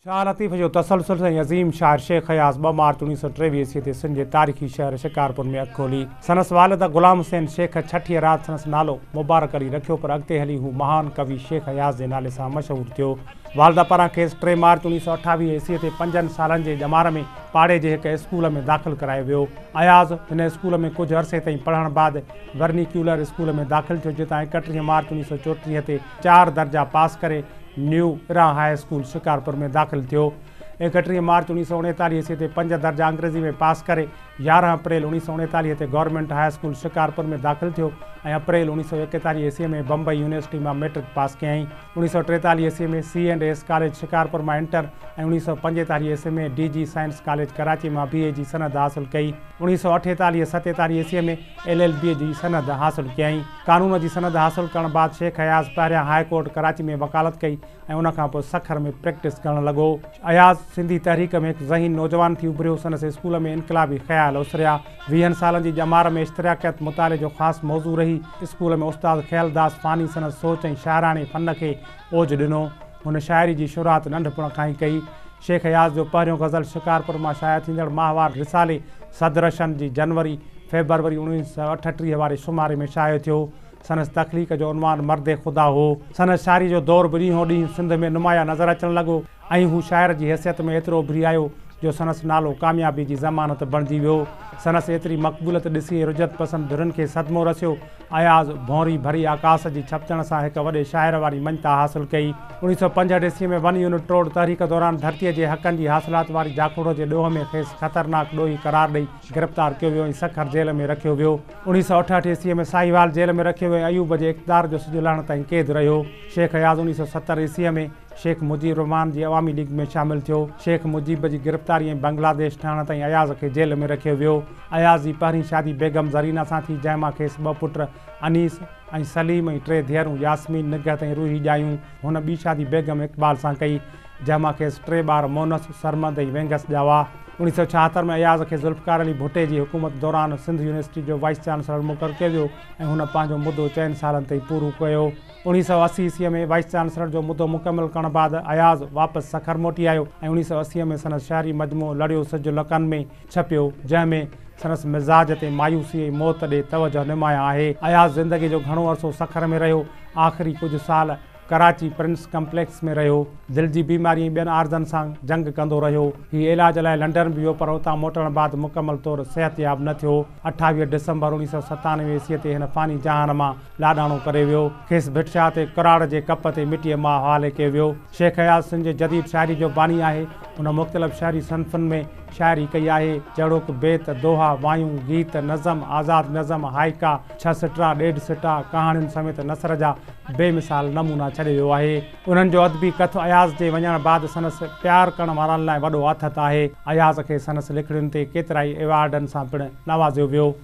शाह लतीफ़ जो तसलसल ऐं अज़ीम शाइर शेख अयाज़ 2 मार्च 1923 ते सिंध जे तारीख़ी शहर शिकारपुर में अखि खोली। संदसि वालिद गुलाम हुसैन शेख 6 राति संदसि नालो मुबारक अली रखियो, पर अॻिते हली हू महान कवि शेख अयाज़ जे नाले सां मशहूरु थियो। वालिदा पारां खेसि 3 मार्च 1928 ईस्वी ते 5 सालनि जे ॼमार में पाड़े जे हिकु स्कूल में दाख़िल करायो वियो। अयाज़ हिन स्कूल में कुझु अरसे ताईं पढ़ण बाद वर्नीक्यूलर स्कूल में दाख़िल थियो, जितां 31 मार्च 1934 ते 4 दर्जा पास करे न्यू इरा हाई स्कूल शिकारपुर में दाख़िल थियो। 31 मार्च 1939 ईस्वी ते 5 दर्जा अंग्रेज़ी में पास करे 11 अप्रैल 1939 ते गवर्नमेंट हाई स्कूल शिकारपुर में दाख़िल थियो ऐं अप्रैल 1941 ईस्वी में बम्बई यूनिवर्सिटी में मैट्रिक पास कयईं। 1943 ईस्वी में C&S कॉलेज शिकारपुर में इंटर ऐं 1945 ईस्वी में DG साइंस कॉलेज कराची में BA जी सनद हासिल कई। 1948-47 ईस्वी में LLB जी सनद हासिल कयईं। कानून जी सनद हासिल करण बाद शेख अयाज़ पहिरियां हाई कोर्ट कराची में वकालत कई ऐं उन खां पोइ सखर में प्रैक्टिस करण लॻो। अयाज़ सिंधी तहरीक में हिकु ज़हीन नौजवान थी उभरियो। संदसि स्कूल में इनकलाबी ख़्याल उसरिया। 20 सालनि जी ॼमार में इश्तिराकियत मुताले जो ख़ासि मौज़ू रही। स्कूल में उस्ताद ख़यालदास फ़ानी संदसि सोच ऐं शाइराणे फ़न खे ओज ॾिनो। हुन शाइरी जी शुरूआत नंढपण खां ई कई। शेख अयाज़ जो पहिरियों गज़ल शिकारपुर मां शाया थींदड़ माहवार रिसाले सदरशन जी जनवरी फेबरवरी 1938 वारे शुमारे में शायो थियो। संदसि तख़लीक़ जो उनवान मर्द ख़ुदा हो। संदसि शाइरी जो दौर बि ॾींहों ॾींहुं सिंध में नुमाया नज़र अचणु लॻो ऐं हू शाइर जी हैसियत में एतिरो उभरी आयो जो संदसि नालो कामयाबी जी ज़मानत बणिजी वियो। संदसि एतिरी मक़बूलियत ॾिसी रुजत पसंदि धुरनि खे सदमो रसियो। अयाज़ भौरी भरी आकाश जी छपचण सां हिकु वॾे शाइर वारी मञता हासिल कई। 1965 ईस्वी में 1 यूनिट रोड तहरीक दौरान धरतीअ जे हक़नि जी हासिलात वारी जाखोड़ जे ॾोह में खेसि ख़तरनाक ॾोही करार ॾेई गिरफ़्तार कयो वियो ऐं सखर जेल में रखियो वियो। 1968 ईस्वी में साहिवाल जेल में रखियो वियो ऐं अयूब जे इक़्तिदार जो सिॼ लहण ताईं क़ैद रहियो। शेख अयाज़ 1970 ईस्वी में शेख मुजीब रहमान जी अवामी लीग में शामिल थियो। शेख मुजीब जी गिरफ़्तारी ऐं बांग्लादेश ठहण ताईं अयाज़ खे जेल में रखियो वियो। अयाज़ जी पहिरीं शादी बेगम ज़रीना सां थी, जंहिं मां खेसि 2 पुट अनीस ऐं सलीम ऐं 3 धीअरूं यास्मीन, निगहत ऐं रूही ॼायूं। हुन ॿी शादी बेगम इक़बाल सां कई, जंहिं मां खेसि 3 ॿार मोनस, सरमद ऐं वेंगस ॼावा। 1976 में अयाज़ खे ज़ुल्फ़कार अली भुट्टे जी हुकूमत दौरान सिंध यूनिवर्सिटी जो वाइस चांसलर मुक़ररु कयो वियो ऐं हुन पंहिंजो मुदो 4 सालनि ताईं पूरो कयो। 1980 ईस्वी में वाइस चांसलर जो मुदो मुकमल करण बाद अयाज़ वापसि सखर मोटी आयो ऐं 1980 में संदसि शाइरी मजमूओ लड़ियो सिज लकनि में छपियो, जंहिं में संदसि मिज़ाज ते मायूसी ऐं मौत ॾे तवजह नुमाया आहे। अयाज़ ज़िंदगी जो घणो अरसो सखर में रहियो। आख़िरी कुझु साल कराची प्रिंस कम्प्लेक्स में रहियो। दिलि जी बीमारी ऐं ॿियनि आर्ज़नि सां जंग कंदो रहियो। हीउ इलाज लाइ लंडन बि वियो, पर उतां मोटण बाद मुकमल तौरु सिहतयाब न थियो। 28 डिसंबर 1997 ईस्वी ते हिन फ़ानी जहान मां लाॾाणो करे वियो। खेसि भिटशाह ते कुराड़ जे कप ते मिटीअ मां हवाले कयो वियो। शेख अयाज़ सिंध जे जदीद शाइरी जो बानी आहे। हुन मुख़्तलिफ़ शाइरी सनफ़ुनि में शाइरी कई आहे, जहिड़ोकि बेत, दोहा, वायूं, गीत, नज़म, आज़ाद नज़म, हाइका, 6 सिटरा, 1.5 सिटा, कहाणियुनि समेत नसर जा बेमिसाल नमूना छॾे वियो आहे। उन्हनि जो अदबी कथ अयाज़ जे वञण बाद संदसि प्यार करण वारनि लाइ वॾो आथत आहे। अयाज़ खे संदसि लिखड़ियुनि ते केतिरा ई एवार्डनि सां पिणु नवाज़ियो वियो।